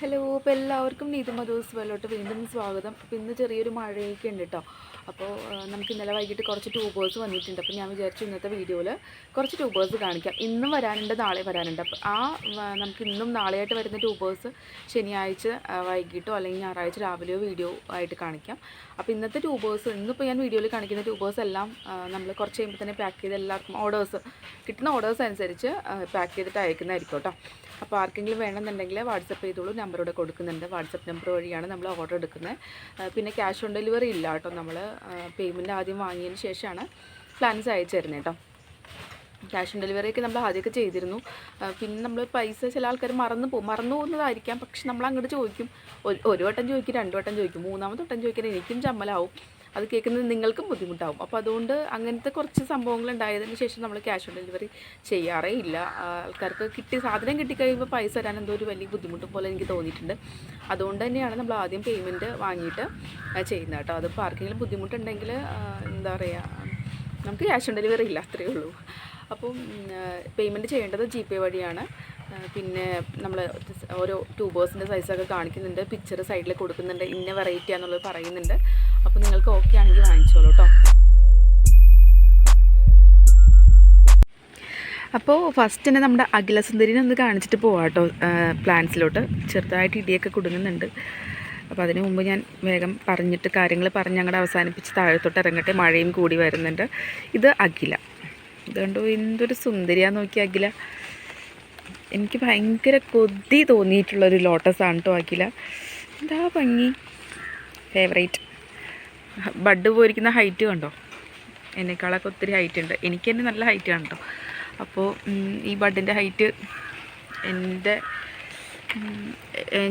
Hello, അപ്പോൾ എല്ലാവർക്കും നീതു മധൂസ് വെല്ലോട്ട് വീണ്ടും സ്വാഗതം. അപ്പോൾ ഇന്ന് ചെറിയൊരു മഴയൊക്കെ ഉണ്ട് കേട്ടോ. അപ്പോൾ നമുക്ക് ഇന്നലെ വൈകിട്ട് കുറച്ച് ട്യൂബേഴ്സ് വന്നിട്ടുണ്ട്. അപ്പോൾ ഞാൻ വിചാരിച്ചു ഇന്നത്തെ വീഡിയോയിൽ കുറച്ച് ട്യൂബേഴ്സ് കാണിക്കാം. ഇന്നും വരാനുണ്ട്, നാളെ വരാനുണ്ട്. അപ്പോൾ നമുക്ക് ഇന്നും നാളെയായിട്ട് വരുന്ന ട്യൂബേഴ്സ് ശനിയാഴ്ച വൈകിട്ടോ അല്ലെങ്കിൽ ഞായറാഴ്ച രാവിലെയോ വീഡിയോ ആയിട്ട് കാണിക്കാം. അപ്പോൾ ഇന്നത്തെ ട്യൂബേഴ്സ് ഇന്നിപ്പോൾ ഞാൻ വീഡിയോയിൽ കാണിക്കുന്ന ട്യൂബേഴ്സ് എല്ലാം നമ്മൾ കുറച്ച് കഴിയുമ്പോൾ തന്നെ പാക്ക് ചെയ്ത് എല്ലാവർക്കും കിട്ടുന്ന ഓർഡേഴ്സ് അനുസരിച്ച് പാക്ക് ചെയ്തിട്ട് അയക്കുന്നതായിരിക്കും കേട്ടോ. അപ്പോൾ ആർക്കെങ്കിലും വേണമെന്നുണ്ടെങ്കിൽ വാട്സപ്പ് ചെയ്തോളൂ. നമ്പറോടെ കൊടുക്കുന്നുണ്ട്. വാട്സപ്പ് നമ്പർ വഴിയാണ് നമ്മൾ ഓർഡർ എടുക്കുന്നത്. പിന്നെ ക്യാഷ് ഓൺ ഡെലിവറി ഇല്ല കേട്ടോ. നമ്മൾ പേയ്മെൻറ്റ് ആദ്യം വാങ്ങിയതിന് ശേഷമാണ് പ്ലാൻസ് അയച്ചു തരുന്നത് കേട്ടോ. ക്യാഷ് ഓൺ ഡെലിവറിയൊക്കെ നമ്മൾ ആദ്യമൊക്കെ ചെയ്തിരുന്നു. പിന്നെ നമ്മൾ പൈസ ചില ആൾക്കാർ മറന്നു പോകുന്നതായിരിക്കാം. പക്ഷെ നമ്മൾ അങ്ങോട്ട് ചോദിക്കും, ഒരു വട്ടം ചോദിക്കും, 2 വട്ടം ചോദിക്കും, 3ാമത്തെ വട്ടം ചോദിക്കാൻ എനിക്കും ചമ്മലാവും, അത് കേൾക്കുന്നത് നിങ്ങൾക്കും ബുദ്ധിമുട്ടാവും. അപ്പോൾ അതുകൊണ്ട് അങ്ങനത്തെ കുറച്ച് സംഭവങ്ങൾ ഉണ്ടായതിന് ശേഷം നമ്മൾ ക്യാഷ് ഓൺ ഡെലിവറി ചെയ്യാറേ ഇല്ല. ആൾക്കാർക്ക് സാധനം കിട്ടിക്കഴിയുമ്പോൾ പൈസ തരാൻ എന്തോ ഒരു വലിയ ബുദ്ധിമുട്ട് പോലെ എനിക്ക് തോന്നിയിട്ടുണ്ട്. അതുകൊണ്ട് തന്നെയാണ് നമ്മൾ ആദ്യം പേയ്മെൻറ്റ് വാങ്ങിയിട്ട് ചെയ്യുന്നത് കേട്ടോ. അതിപ്പോൾ ആർക്കെങ്കിലും ബുദ്ധിമുട്ടുണ്ടെങ്കിൽ എന്താ പറയുക, നമുക്ക് ക്യാഷ് ഓൺ ഡെലിവറി ഇല്ല, അത്രയേ ഉള്ളൂ. അപ്പം പേയ്മെൻറ്റ് ചെയ്യേണ്ടത് GPay വഴിയാണ്. പിന്നെ നമ്മൾ ഓരോ ട്യൂബേഴ്സിൻ്റെ സൈസൊക്കെ കാണിക്കുന്നുണ്ട്, പിക്ചർ സൈഡിൽ കൊടുക്കുന്നുണ്ട്, ഇന്ന വെറൈറ്റി ആണെന്നുള്ളത് പറയുന്നുണ്ട്. അപ്പോൾ നിങ്ങൾക്ക് ഓക്കെ ആണെങ്കിൽ വാങ്ങിച്ചോളൂ കേട്ടോ. അപ്പോൾ ഫസ്റ്റ് തന്നെ നമ്മുടെ അഖിലസുന്ദരിനെ ഒന്ന് കാണിച്ചിട്ട് പോവാം കേട്ടോ. പ്ലാൻസിലോട്ട് ചെറുതായിട്ട് ഇടിയൊക്കെ കുടുങ്ങുന്നുണ്ട്. അപ്പോൾ അതിന് മുമ്പ് ഞാൻ വേഗം കാര്യങ്ങൾ പറഞ്ഞ് അങ്ങോട്ട് അവസാനിപ്പിച്ച് താഴത്തോട്ട് ഇറങ്ങട്ടെ. മഴയും കൂടി വരുന്നുണ്ട്. ഇത് അഖില, ഇതുകൊണ്ടോ എന്തൊരു സുന്ദരിയാന്ന് നോക്കി അഖില. എനിക്ക് ഭയങ്കര കൊതി തോന്നിയിട്ടുള്ളൊരു ലോട്ടസാണ് കേട്ടോ അഖില. എന്താ ഭംഗി, ഫേവറേറ്റ്. ബഡ് പോയിരിക്കുന്ന ഹൈറ്റ് കണ്ടോ, എന്നെക്കാളൊക്കെ ഒത്തിരി ഹൈറ്റ് ഉണ്ട്. എനിക്ക് തന്നെ നല്ല ഹൈറ്റ് ആണ് കേട്ടോ. അപ്പോൾ ഈ ബഡിൻ്റെ ഹൈറ്റ്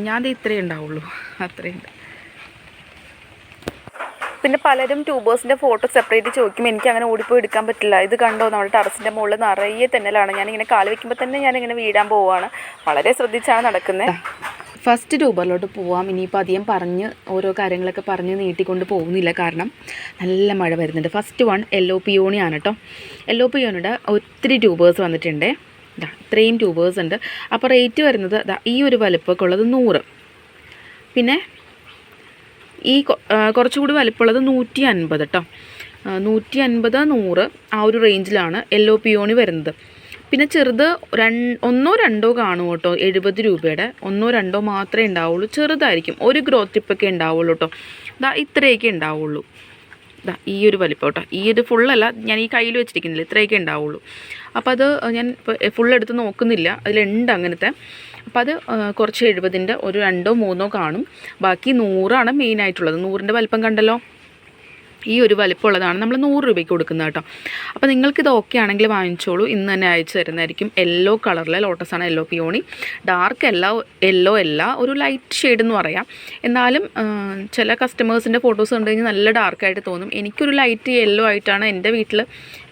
ഞാൻ ഇത്രയേ ഉണ്ടാവുള്ളൂ, അത്രയുണ്ട്. പിന്നെ പലരും ട്യൂബേഴ്സിൻ്റെ ഫോട്ടോ സെപ്പറേറ്റ് ചോദിക്കുമ്പോൾ എനിക്ക് അങ്ങനെ ഓടിപ്പോയി എടുക്കാൻ പറ്റില്ല. ഇത് കണ്ടോ, നമ്മുടെ ടെറസിൻ്റെ മുകളിൽ നിറയെ തെന്നലാണ്. ഞാനിങ്ങനെ കാല് വയ്ക്കുമ്പോൾ തന്നെ ഞാനിങ്ങനെ വീഴാൻ പോവുകയാണ്. വളരെ ശ്രദ്ധിച്ചാണ് നടക്കുന്നത്. ഫസ്റ്റ് ട്യൂബറിലോട്ട് പോവാം. ഇനിയിപ്പോൾ അധികം ഓരോ കാര്യങ്ങളൊക്കെ പറഞ്ഞ് നീട്ടിക്കൊണ്ട് പോകുന്നില്ല, കാരണം നല്ല മഴ വരുന്നുണ്ട്. ഫസ്റ്റ് വൺ യെല്ലോ പിയോണി ആണ് കേട്ടോ. യെല്ലോ പിയോണിയുടെ ഒത്തിരി ട്യൂബേഴ്സ് വന്നിട്ടുണ്ട്. ഇത്രയും ട്യൂബേഴ്സ് ഉണ്ട്. അപ്പോൾ റേറ്റ് വരുന്നത് ഈ ഒരു വലുപ്പമൊക്കെ ഉള്ളത് 100. പിന്നെ ഈ കുറച്ചുകൂടി വലിപ്പമുള്ളത് 150 കേട്ടോ. 150, 100 ആ ഒരു റേഞ്ചിലാണ് യെല്ലോ പിയോണി വരുന്നത്. പിന്നെ ചെറുത് 1 2 കാണും കേട്ടോ. 70 രൂപയുടെ 1 2 മാത്രമേ ഉണ്ടാവുള്ളൂ. ചെറുതായിരിക്കും, ഒരു ഗ്രോത്ത് ടിപ്പൊക്കെ ഉണ്ടാവുള്ളൂ കേട്ടോ. ഇത്രയൊക്കെ ഉണ്ടാവുള്ളൂ. ഈ ഒരു വലിപ്പം കേട്ടോ. ഈ ഒരു ഫുള്ളല്ല, ഞാൻ ഈ കയ്യിൽ വെച്ചിരിക്കുന്നില്ല, ഇത്രയൊക്കെ ഉണ്ടാവുള്ളൂ. അപ്പോൾ അത് ഞാൻ ഫുൾ എടുത്ത് നോക്കുന്നില്ല, അതിലുണ്ട് അങ്ങനത്തെ. അപ്പോൾ അത് കുറച്ച് 70ൻ്റെ ഒരു 2 3 കാണും. ബാക്കി 100ആണ് മെയിനായിട്ടുള്ളത്. 100ൻ്റെ വലിപ്പം കണ്ടല്ലോ, ഈ ഒരു വലിപ്പമുള്ളതാണ് നമ്മൾ 100 രൂപയ്ക്ക് കൊടുക്കുന്നത് കേട്ടോ. അപ്പോൾ നിങ്ങൾക്കിത് ഓക്കെ ആണെങ്കിൽ വാങ്ങിച്ചോളൂ. ഇന്ന് തന്നെ അയച്ചു തരുന്നതായിരിക്കും. യെല്ലോ കളറിലെ ലോട്ടസാണ് യെല്ലോ പിയോണി. ഡാർക്ക് യെല്ലോ അല്ല, ഒരു ലൈറ്റ് ഷെയ്ഡ് എന്ന് പറയാം. എന്നാലും ചില കസ്റ്റമേഴ്സിൻ്റെ ഫോട്ടോസ് കണ്ടു കഴിഞ്ഞാൽ നല്ല ഡാർക്കായിട്ട് തോന്നും. എനിക്കൊരു ലൈറ്റ് യെല്ലോ ആയിട്ടാണ് എൻ്റെ വീട്ടിൽ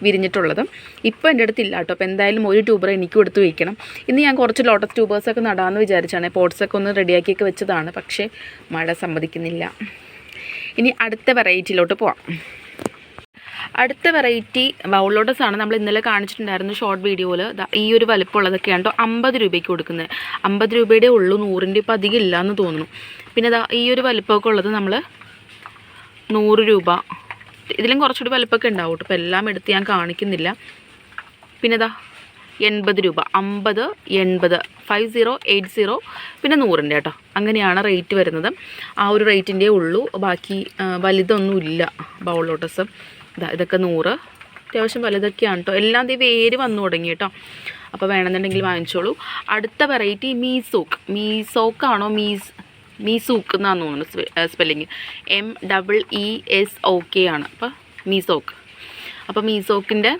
വിരിഞ്ഞിട്ടുള്ളത്. ഇപ്പോൾ എൻ്റെ അടുത്തില്ല കേട്ടോ. അപ്പോൾ എന്തായാലും ഒരു ട്യൂബർ എനിക്കും എടുത്ത് വയ്ക്കണം. ഇന്ന് ഞാൻ കുറച്ച് ലോട്ടസ് ട്യൂബേഴ്സൊക്കെ നടാമെന്ന് വിചാരിച്ചാണ്. പോട്ട്സൊക്കെ ഒന്ന് റെഡിയാക്കിയൊക്കെ വെച്ചതാണ്, പക്ഷേ മഴ സമ്മതിക്കുന്നില്ല. ഇനി അടുത്ത വെറൈറ്റിയിലോട്ട് പോവാം. അടുത്ത വെറൈറ്റി ബൗൾ ലോട്ടസാണ്. നമ്മൾ ഇന്നലെ കാണിച്ചിട്ടുണ്ടായിരുന്നു ഷോർട്ട് വീഡിയോയിൽ. ഈ ഒരു വലിപ്പമുള്ളതൊക്കെയാണ് കേട്ടോ 50 രൂപയ്ക്ക് കൊടുക്കുന്നത്. 50 രൂപയുടെ ഉള്ളൂ, 100ൻ്റെ ഇപ്പോൾ അധികം ഇല്ലയെന്ന് തോന്നുന്നു. പിന്നെ ഈ ഒരു വലിപ്പമൊക്കെ ഉള്ളത് നമ്മൾ 100 രൂപ. ഇതിലും കുറച്ചുകൂടി വലിപ്പമൊക്കെ ഉണ്ടാവും കേട്ടോ. അപ്പോൾ എല്ലാം എടുത്ത് ഞാൻ കാണിക്കുന്നില്ല. പിന്നെ 80 രൂപ, 50, 80, 50, 80, പിന്നെ 100ൻ്റെ കേട്ടോ. അങ്ങനെയാണ് റേറ്റ് വരുന്നത്. ആ ഒരു റേറ്റിൻ്റെ ഉള്ളൂ, ബാക്കി വലുതൊന്നുമില്ല ബൗൾ ലോട്ടസ്. ഇതൊക്കെ 100, അത്യാവശ്യം വലുതൊക്കെയാണ് കേട്ടോ. എല്ലാം വേര് വന്നു തുടങ്ങി കേട്ടോ. അപ്പോൾ വേണമെന്നുണ്ടെങ്കിൽ വാങ്ങിച്ചോളൂ. അടുത്ത വെറൈറ്റി മീസോക്കാണോ മീസൂക്ക് എന്നാണ് തോന്നുന്നു സ്പെല്ലിങ്. MEESOK ആണ്. അപ്പോൾ മീസോക്ക്. അപ്പോൾ മീസോക്കിൻ്റെ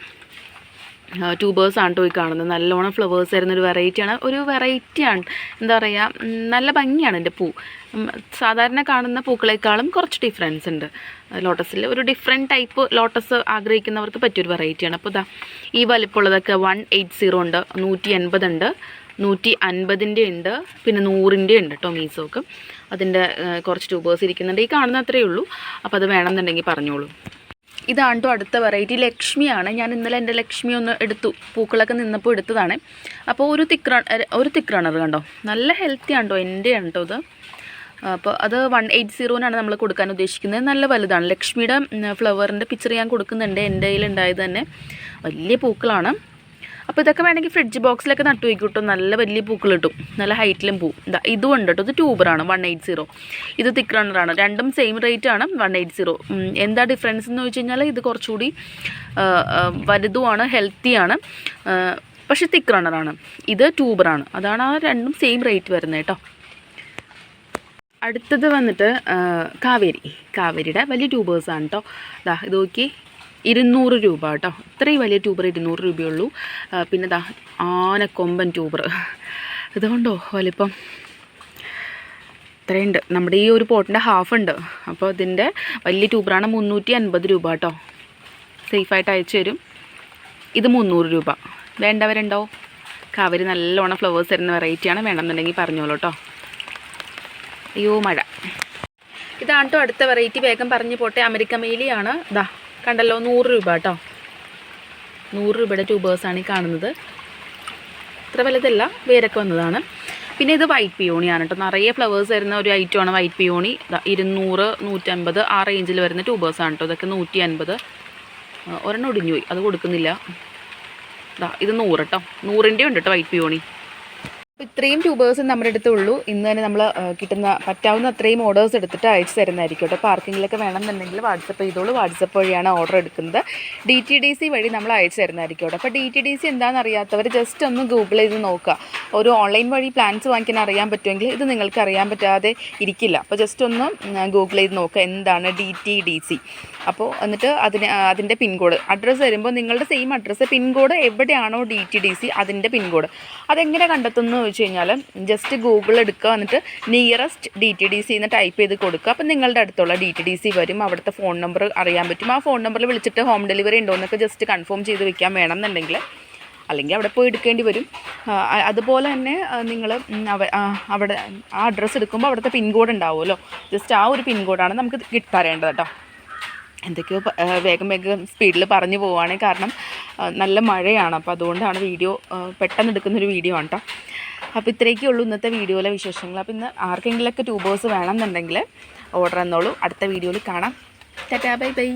ട്യൂബേഴ്സാണ് കേട്ടോ ഈ കാണുന്നത്. നല്ലോണം ഫ്ലവേഴ്സ് വരുന്നൊരു വെറൈറ്റിയാണ്. എന്താ പറയുക, നല്ല ഭംഗിയാണ് എൻ്റെ പൂ. സാധാരണ കാണുന്ന പൂക്കളെക്കാളും കുറച്ച് ഡിഫറൻസ് ഉണ്ട് ലോട്ടസിൽ. ഒരു ഡിഫറെൻറ്റ് ടൈപ്പ് ലോട്ടസ് ആഗ്രഹിക്കുന്നവർക്ക് പറ്റിയൊരു വെറൈറ്റിയാണ്. അപ്പോൾ ഈ വലിപ്പമുള്ളതൊക്കെ 180 ഉണ്ട്, 180 ഉണ്ട്, 150ൻ്റെ ഉണ്ട്, പിന്നെ 100ൻ്റെ ഉണ്ട് കേട്ടോ മീസോക്ക്. അതിൻ്റെ കുറച്ച് ട്യൂബേഴ്സ് ഇരിക്കുന്നുണ്ട്. ഈ കാണുന്ന അത്രയേ ഉള്ളൂ. അപ്പോൾ അത് വേണമെന്നുണ്ടെങ്കിൽ പറഞ്ഞോളൂ. ഇതാണ് കേട്ടോ അടുത്ത വെറൈറ്റി, ലക്ഷ്മിയാണ്. ഞാൻ ഇന്നലെ എൻ്റെ ലക്ഷ്മി ഒന്ന് എടുത്തു, പൂക്കളൊക്കെ നിന്നപ്പോൾ എടുത്തതാണ്. അപ്പോൾ ഒരു തിക്ക് റണ്ണർ കണ്ടോ, നല്ല ഹെൽത്തി ആണ് കേട്ടോ, എൻ്റെ ആണ് കേട്ടോ ഇത്. അപ്പോൾ അത് 180 നമ്മൾ കൊടുക്കാൻ ഉദ്ദേശിക്കുന്നത്. നല്ല വലുതാണ്. ലക്ഷ്മിയുടെ ഫ്ലവറിൻ്റെ പിക്ചർ ഞാൻ കൊടുക്കുന്നുണ്ട്, എൻ്റെ കയ്യിലുണ്ടായത് തന്നെ. വലിയ പൂക്കളാണ്. അപ്പോൾ ഇതൊക്കെ വേണമെങ്കിൽ ഫ്രിഡ്ജ് ബോക്സിലൊക്കെ നട്ടു വയ്ക്കും കേട്ടോ, നല്ല വലിയ പൂക്കൾ കിട്ടും, നല്ല ഹൈറ്റിലും പൂവും. ഇതും ഉണ്ട് കേട്ടോ, ഇത് ട്യൂബറാണ് 180. ഇത് തിക്ക് റണ്ണറാണ്. രണ്ടും സെയിം റേറ്റ് ആണ് 180. എന്താ ഡിഫറൻസ് എന്ന് വെച്ച് കഴിഞ്ഞാൽ ഇത് കുറച്ചുകൂടി വലുതുമാണ്, ഹെൽത്തിയാണ്, പക്ഷേ തിക്ക് റണ്ണറാണ്. ഇത് ട്യൂബറാണ്. അതാണ് ആ രണ്ടും സെയിം റേറ്റ് വരുന്നത് കേട്ടോ. അടുത്തത് വന്നിട്ട് കാവേരിയുടെ വലിയ ട്യൂബേഴ്സാണ് കേട്ടോ. ഇത് നോക്കി 200 രൂപ കേട്ടോ. ഇത്രയും വലിയ ട്യൂബർ 200 രൂപയുള്ളൂ. പിന്നെ ആനക്കൊമ്പൻ ട്യൂബർ, ഇതുകൊണ്ടോ വലിപ്പം ഇത്രയുണ്ട്. നമ്മുടെ ഈ ഒരു പോട്ടിൻ്റെ ഹാഫ് ഉണ്ട്. അപ്പോൾ ഇതിൻ്റെ വലിയ ട്യൂബറാണ് 350 രൂപ കേട്ടോ. സേഫായിട്ട് അയച്ചു തരും. ഇത് 300 രൂപ. വേണ്ടവരുണ്ടോ? കാവേരി നല്ലോണം ഫ്ലവേഴ്സ് തരുന്ന വെറൈറ്റിയാണ്, വേണമെന്നുണ്ടെങ്കിൽ പറഞ്ഞോളൂ കേട്ടോ. അയ്യോ മഴ. ഇതാണ് കേട്ടോ അടുത്ത വെറൈറ്റി, വേഗം പറഞ്ഞു പോട്ടെ. അമേരിക്കൻ മെയിലിയാണ്. കണ്ടല്ലോ, 100 രൂപ കേട്ടോ. 100 രൂപയുടെ ട്യൂബേഴ്സാണ് ഈ കാണുന്നത്. ഇത്ര വലുതല്ല, വേരൊക്കെ വന്നതാണ്. പിന്നെ ഇത് വൈറ്റ് പിയോണിയാണ് കേട്ടോ. നിറയെ ഫ്ലവേഴ്സ് വരുന്ന ഒരു ഐറ്റമാണ് വൈറ്റ് പിയോണി. 200, 150 ആ റേഞ്ചിൽ വരുന്ന ട്യൂബേഴ്സാണ് കേട്ടോ. ഇതൊക്കെ 150. ഒരെണ്ണം ഒടിഞ്ഞു പോയി, അത് കൊടുക്കുന്നില്ല. ഇത് 100 കേട്ടോ. 100ൻ്റെ ഉണ്ട് കേട്ടോ വൈറ്റ് പിയോണി. അപ്പോൾ ഇത്രയും ട്യൂബേഴ്സ് നമ്മുടെ അടുത്തുള്ളൂ. ഇന്ന് തന്നെ നമ്മൾ പറ്റാവുന്ന അത്രയും ഓർഡേഴ്സ് എടുത്തിട്ട് അയച്ചു തരുന്നതായിരിക്കും കേട്ടോ. അപ്പോൾ ആർക്കെങ്കിലൊക്കെ വേണമെന്നുണ്ടെങ്കിൽ വാട്സപ്പ് ചെയ്തോളൂ. വാട്സപ്പ് വഴിയാണ് ഓർഡർ എടുക്കുന്നത്. DTDC വഴി നമ്മൾ അയച്ചു തരുന്നതായിരിക്കും കേട്ടോ. അപ്പോൾ DTDC എന്താണെന്ന് അറിയാത്തവർ ജസ്റ്റ് ഒന്ന് ഗൂഗിൾ ചെയ്ത് നോക്കുക. ഒരു ഓൺലൈൻ വഴി പ്ലാൻസ് വാങ്ങിക്കാൻ അറിയാൻ പറ്റുമെങ്കിൽ ഇത് നിങ്ങൾക്ക് അറിയാൻ പറ്റാതെ ഇരിക്കില്ല. അപ്പോൾ ജസ്റ്റ് ഒന്ന് ഗൂഗിൾ ചെയ്ത് നോക്കുക എന്താണ് DTDC. അപ്പോൾ എന്നിട്ട് അതിൻ്റെ പിൻകോഡ് അഡ്രസ്സ് തരുമ്പോൾ നിങ്ങളുടെ സെയിം അഡ്രസ്സ് പിൻകോഡ് എവിടെയാണോ DTDC അതിൻ്റെ പിൻകോഡ് അതെങ്ങനെ കണ്ടെത്തുന്നു വെച്ച് കഴിഞ്ഞാൽ ജസ്റ്റ് ഗൂഗിൾ എടുക്കുക, എന്നിട്ട് നിയറസ്റ്റ് DTDC എന്ന് ടൈപ്പ് ചെയ്ത് കൊടുക്കുക. അപ്പം നിങ്ങളുടെ അടുത്തുള്ള DTDC വരും. അവിടുത്തെ ഫോൺ നമ്പർ അറിയാൻ പറ്റും. ആ ഫോൺ നമ്പറിൽ വിളിച്ചിട്ട് ഹോം ഡെലിവറി ഉണ്ടോ എന്നൊക്കെ ജസ്റ്റ് കൺഫേം ചെയ്ത് വെക്കാൻ വേണമെന്നുണ്ടെങ്കിൽ, അല്ലെങ്കിൽ അവിടെ പോയി എടുക്കേണ്ടി വരും. അതുപോലെ തന്നെ നിങ്ങൾ അവിടെ ആ അഡ്രസ്സ് എടുക്കുമ്പോൾ അവിടുത്തെ പിൻകോഡ് ഉണ്ടാവുമല്ലോ, ജസ്റ്റ് ആ ഒരു പിൻകോഡാണ് നമുക്ക് തരേണ്ടത് കേട്ടോ. എന്തൊക്കെയോ വേഗം സ്പീഡിൽ പറഞ്ഞു പോവുകയാണ്, കാരണം നല്ല മഴയാണ്. അപ്പോൾ അതുകൊണ്ടാണ് വീഡിയോ പെട്ടെന്ന് എടുക്കുന്നൊരു വീഡിയോ ആണ് കേട്ടോ. അപ്പോൾ ഇത്രയൊക്കെ ഉള്ളൂ ഇന്നത്തെ വീഡിയോയിലെ വിശേഷങ്ങൾ. അപ്പോൾ ഇന്ന് ആർക്കെങ്കിലുമൊക്കെ ട്യൂബേഴ്സ് വേണമെന്നുണ്ടെങ്കിൽ ഓർഡർ തന്നോളൂ. അടുത്ത വീഡിയോയിൽ കാണാം. Tata, bye bye.